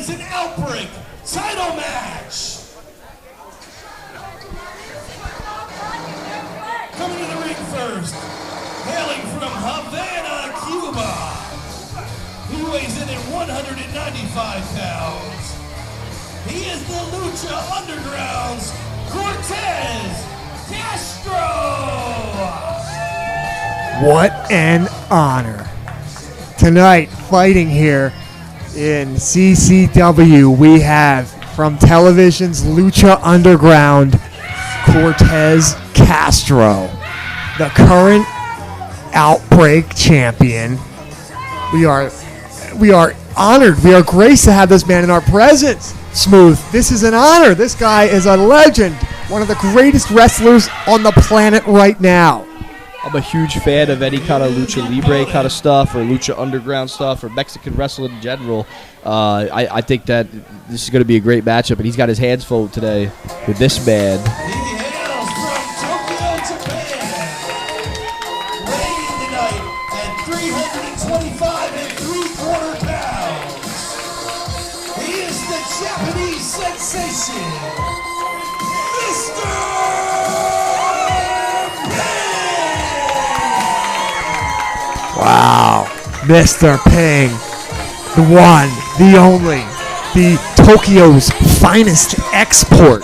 is an Outbreak title match. Coming to the ring first, hailing from Havana, Cuba. He weighs in at 195 pounds. He is the Lucha Underground's Cortez Castro. What an honor. Tonight, fighting here in CCW, we have from television's Lucha Underground, Cortez Castro, the current Outbreak champion. We are honored. We are graced to have this man in our presence. Smooth. This is an honor. This guy is a legend. One of the greatest wrestlers on the planet right now. I'm a huge fan of any kind of lucha libre kind of stuff or lucha underground stuff or Mexican wrestling in general. I think that this is going to be a great matchup, and he's got his hands full today with this man. He hails from Tokyo, Japan. Weighing tonight at 325 3/4 pounds. He is the Japanese sensation, Mr. Wow. Mr. Ping, the one, the only, the Tokyo's finest export.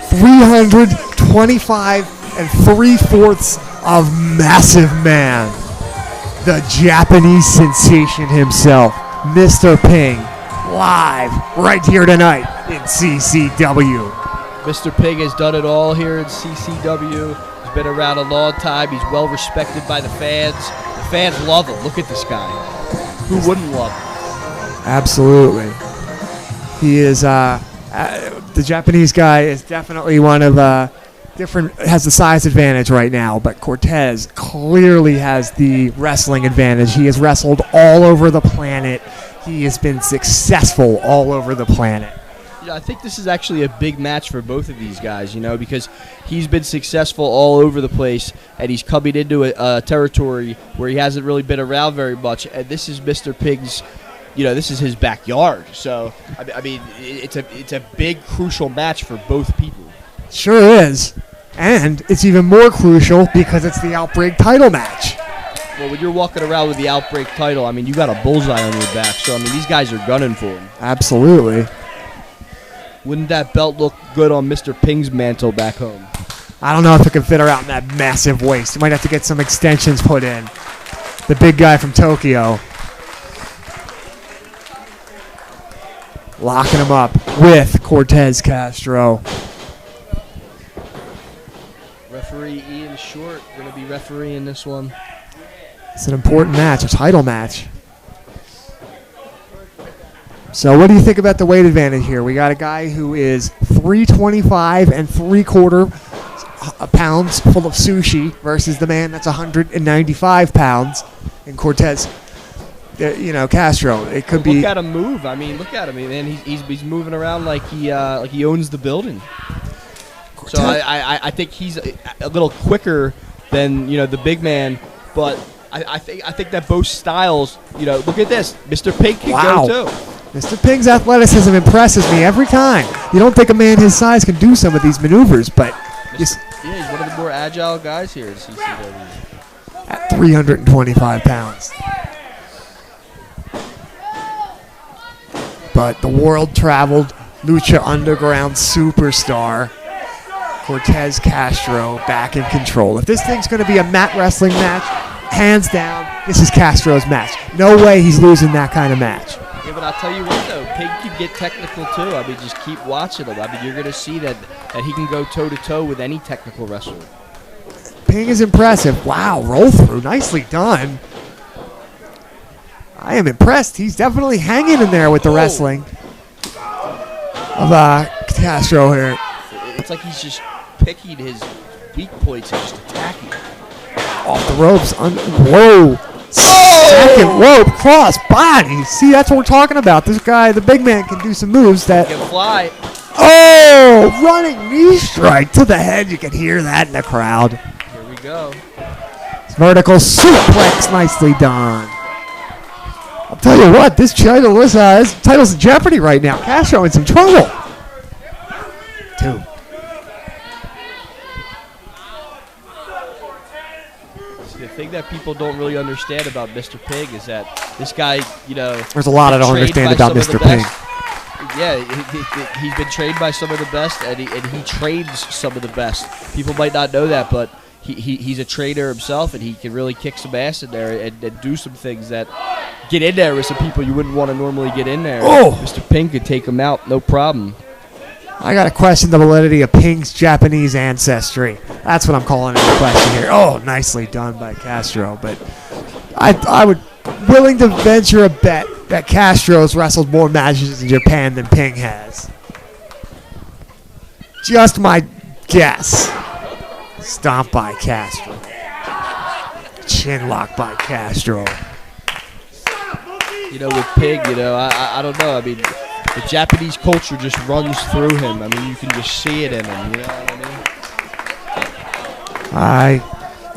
325 3/4 of massive man. The Japanese sensation himself, Mr. Ping, live right here tonight in CCW. Mr. Ping has done it all here in CCW. He's been around a long time. He's well respected by the fans. The fans love him. Look at this guy. Who wouldn't love him? Absolutely. He is, the Japanese guy is definitely one of has the size advantage right now, but Cortez clearly has the wrestling advantage. He has wrestled all over the planet. He has been successful all over the planet. Yeah, I think this is actually a big match for both of these guys, because he's been successful all over the place, and he's coming into a territory where he hasn't really been around very much, and this is Mr. Pig's, this is his backyard. So, I mean, it's a big, crucial match for both people. Sure is. And it's even more crucial because it's the Outbreak title match. Well, when you're walking around with the Outbreak title, I mean, you got a bullseye on your back. So, I mean, these guys are gunning for him. Absolutely. Wouldn't that belt look good on Mr. Ping's mantle back home? I don't know if it can fit around that massive waist. You might have to get some extensions put in. The big guy from Tokyo. Locking him up with Cortez Castro. Referee Ian Short going to be refereeing this one. It's an important match, a title match. So what do you think about the weight advantage here? We got a guy who is 325 3/4 pounds full of sushi versus the man that's 195 pounds in Cortez. Castro. It could be. Look at him move. I mean, look at him, man. He's moving around like he owns the building. So I think he's a little quicker than the big man, but I think that both styles. Look at this. Mr. Ping can go too. Mr. Ping's athleticism impresses me every time. You don't think a man his size can do some of these maneuvers, but he's one of the more agile guys here in CCW. At 325 pounds. But the world-traveled Lucha Underground superstar, Cortez Castro, back in control. If this thing's going to be a mat wrestling match, hands down, this is Castro's match. No way he's losing that kind of match. Yeah, but I'll tell you what, though, Pig can get technical, too. I mean, just keep watching him. I mean, you're going to see that he can go toe-to-toe with any technical wrestler. Ping is impressive. Wow, roll through. Nicely done. I am impressed. He's definitely hanging in there with the wrestling of Castro here. It's like he's just picking his weak points and just attacking. Off the ropes. Whoa. Second rope, cross body. See, that's what we're talking about. This guy, the big man, can do some moves that. He can fly. Oh, running knee strike to the head. You can hear that in the crowd. Here we go. Vertical suplex, nicely done. I'll tell you what, this title's in jeopardy right now. Castro in some trouble. 2. The thing that people don't really understand about Mr. Ping is that this guy, you know, there's a lot I don't understand about Mr. Ping. Yeah, he's been trained by some of the best, and he trains some of the best. People might not know that, but he's a trainer himself, and he can really kick some ass in there and do some things that get in there with some people you wouldn't want to normally get in there. Oh! Mr. Ping could take him out, no problem. I got to question the validity of Ping's Japanese ancestry. That's what I'm calling into question here. Oh, nicely done by Castro. But I would willing to venture a bet that Castro's wrestled more matches in Japan than Ping has. Just my guess. Stomp by Castro. Chin lock by Castro. You know, with Ping, you know, I don't know. I mean, the Japanese culture just runs through him. I mean, you can just see it in him. You know what I mean?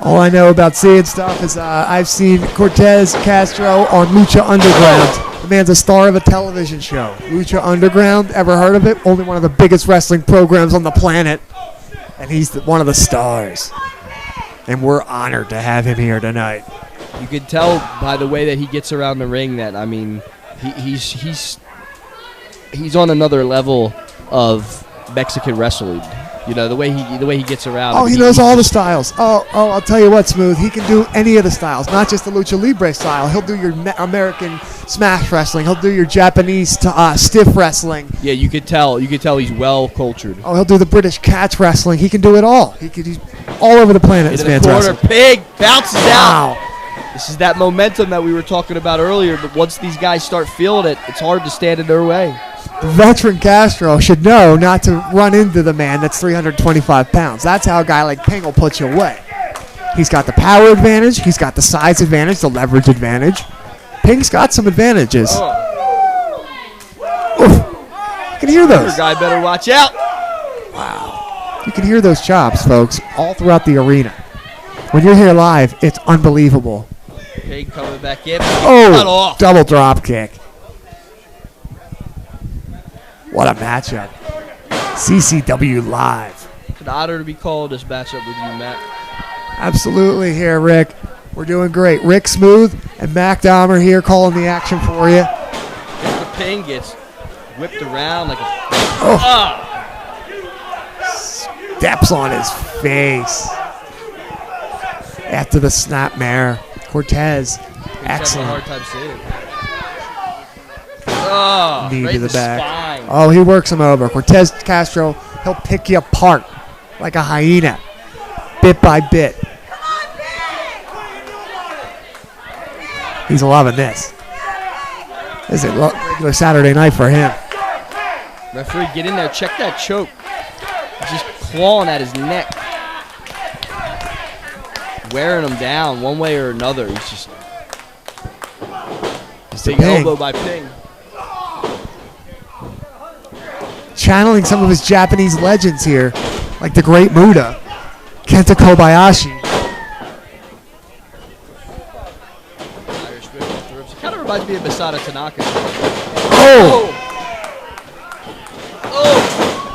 All I know about seeing stuff is I've seen Cortez Castro on Lucha Underground. The man's a star of a television show. Lucha Underground, ever heard of it? Only one of the biggest wrestling programs on the planet. And he's one of the stars. And we're honored to have him here tonight. You can tell by the way that he gets around the ring that, I mean, he's on another level of Mexican wrestling. You know, the way he gets around. Oh, he knows all the styles. Oh, I'll tell you what, Smooth. He can do any of the styles, not just the Lucha Libre style. He'll do your American smash wrestling. He'll do your Japanese stiff wrestling. Yeah, you could tell he's well cultured. Oh, he'll do the British catch wrestling. He can do it all. He's all over the planet. Into the corner, Pig bounces out. Wow. This is that momentum that we were talking about earlier. But once these guys start feeling it, it's hard to stand in their way. The veteran Castro should know not to run into the man that's 325 pounds. That's how a guy like Ping will put you away. He's got the power advantage. He's got the size advantage, the leverage advantage. Ping's got some advantages. Oof. You can hear those. Your guy better watch out. Wow. You can hear those chops, folks, all throughout the arena. When you're here live, it's unbelievable. Ping coming back in. Oh, cut off. Double drop kick. What a matchup. CCW Live. It's an honor to be called this matchup with you, Matt. Absolutely here, Rick. We're doing great. Rick Smooth and Mac Dahmer here calling the action for you. The Ping gets whipped around like a... Steps on his face. After the snapmare. Cortez. Excellent. Hard time seeing it. Knee right to the back. Spine. Oh, he works him over. Cortez Castro, he'll pick you apart like a hyena, bit by bit. He's loving this. This is a regular Saturday night for him. Referee, get in there. Check that choke. He's just clawing at his neck. Wearing him down one way or another. He's just... Big elbow by Ping. Channeling some of his Japanese legends here, like the Great Muda, Kenta Kobayashi. Irish whip off the ropes. It kind of reminds me of Masada Tanaka. Oh!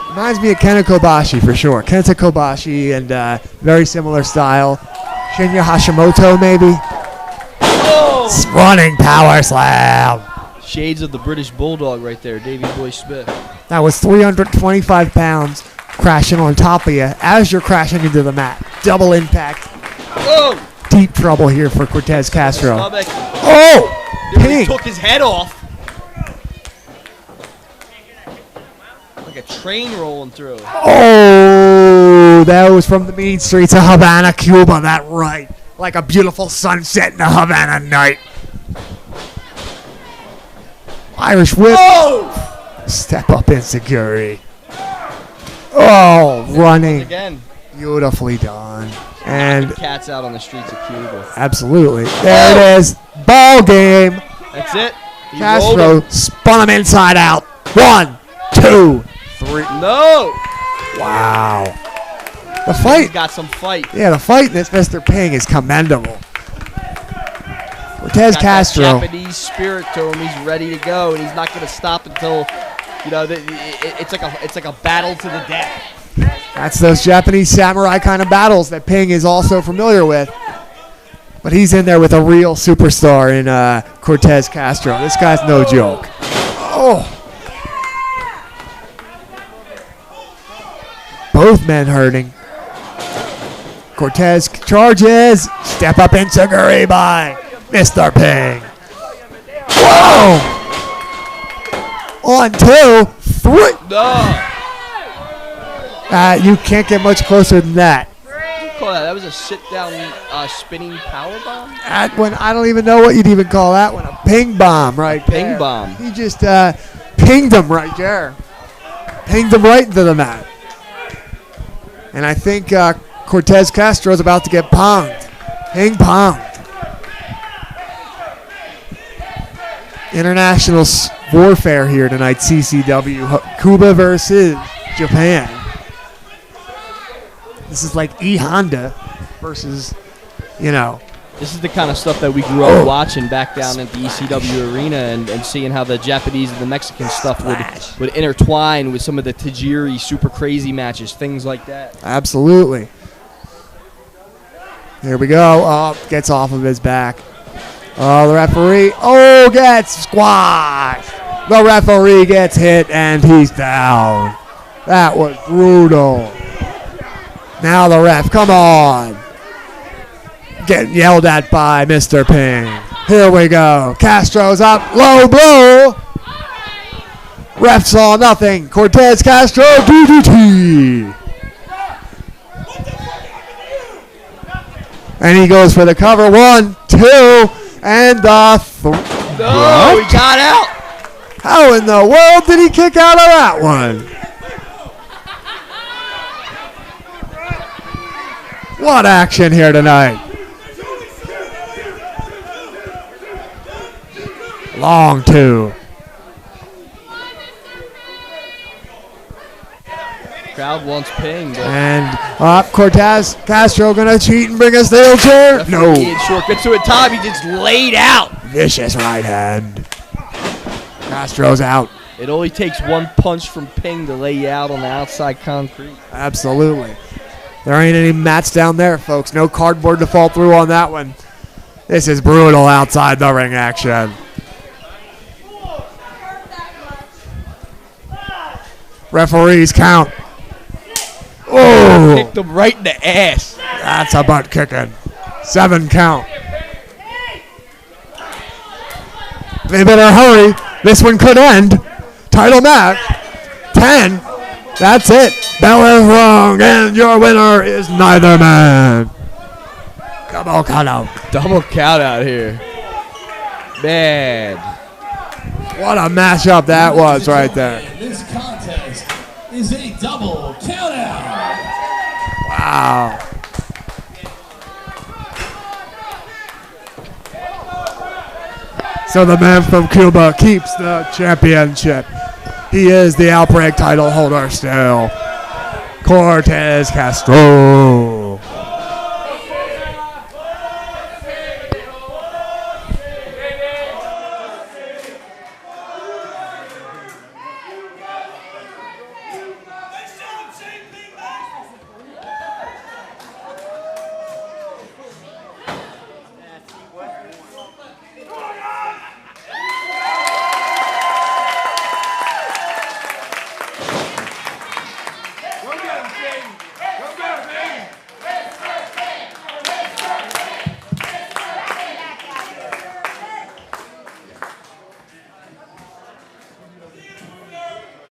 Reminds me of Kenta Kobashi for sure. Kenta Kobashi and very similar style. Shinya Hashimoto maybe. Running power slam. Shades of the British Bulldog right there, Davey Boy Smith. That was 325 pounds crashing on top of you as you're crashing into the mat. Double impact. Oh! Deep trouble here for Cortez Castro. Stomach. Oh! He took his head off. Like a train rolling through. Oh! That was from the mean streets of Havana, Cuba. That right. Like a beautiful sunset in a Havana night. Irish whip. Oh! Step up insecurity. Oh, running. Again. Beautifully done. And cats out on the streets of Cuba. Absolutely. There it is. Ball game. That's it. He Castro spun him inside out. 1, 2, 3. No. Wow. The fight. He's got some fight. Yeah, the fight in this Mr. Ping is commendable. Cortez got Castro. That Japanese spirit to him. He's ready to go, and he's not going to stop until, it's like a battle to the death. That's those Japanese samurai kind of battles that Ping is also familiar with. But he's in there with a real superstar in Cortez Castro. This guy's no joke. Oh. Both men hurting. Cortez charges. Step up enziguri by Mr. Ping. Whoa! 1, 2, 3. No. You can't get much closer than that. Call that? That was a sit-down spinning power bomb. I don't even know what you'd even call that one. A ping bomb, right? Ping there. bomb. He just pinged him right there. Pinged him right into the mat. And I think Cortez Castro is about to get ponged. Ping-ponged. International warfare here tonight, CCW. Cuba versus Japan. This is like E-Honda versus, This is the kind of stuff that we grew up watching back down at the ECW arena and seeing how the Japanese and the Mexican stuff would intertwine with some of the Tajiri super crazy matches, things like that. Absolutely. Here we go. Oh, gets off of his back. Oh, the referee. Oh, gets squashed. The referee gets hit, and he's down. That was brutal. Now the ref, come on. Getting yelled at by Mr. Ping. Here we go. Castro's up. Low blow. Ref saw nothing. Cortez Castro, DDT. And he goes for the cover. 1, 2, and 3. No, he got out. How in the world did he kick out of that one? What action here tonight? Long 2. Crowd wants Ping. And up, Cortez Castro gonna cheat and bring a steel chair. No. Ian Short gets to it. Tom, he just laid out. Vicious right hand. Castro's out. It only takes one punch from Ping to lay you out on the outside concrete. Absolutely. There ain't any mats down there, folks. No cardboard to fall through on that one. This is brutal outside the ring action. Referees count. Oh! Kicked him right in the ass. That's a butt kicking. 7 count. They better hurry. This one could end. Title match. 10. That's it. Bell is wrong, and your winner is neither man. Double count out. Double count out here. Man. What a matchup that was right there. This contest is a double count out. Wow. So the man from Cuba keeps the championship. He is the Outbreak title holder still. Cortez Castro.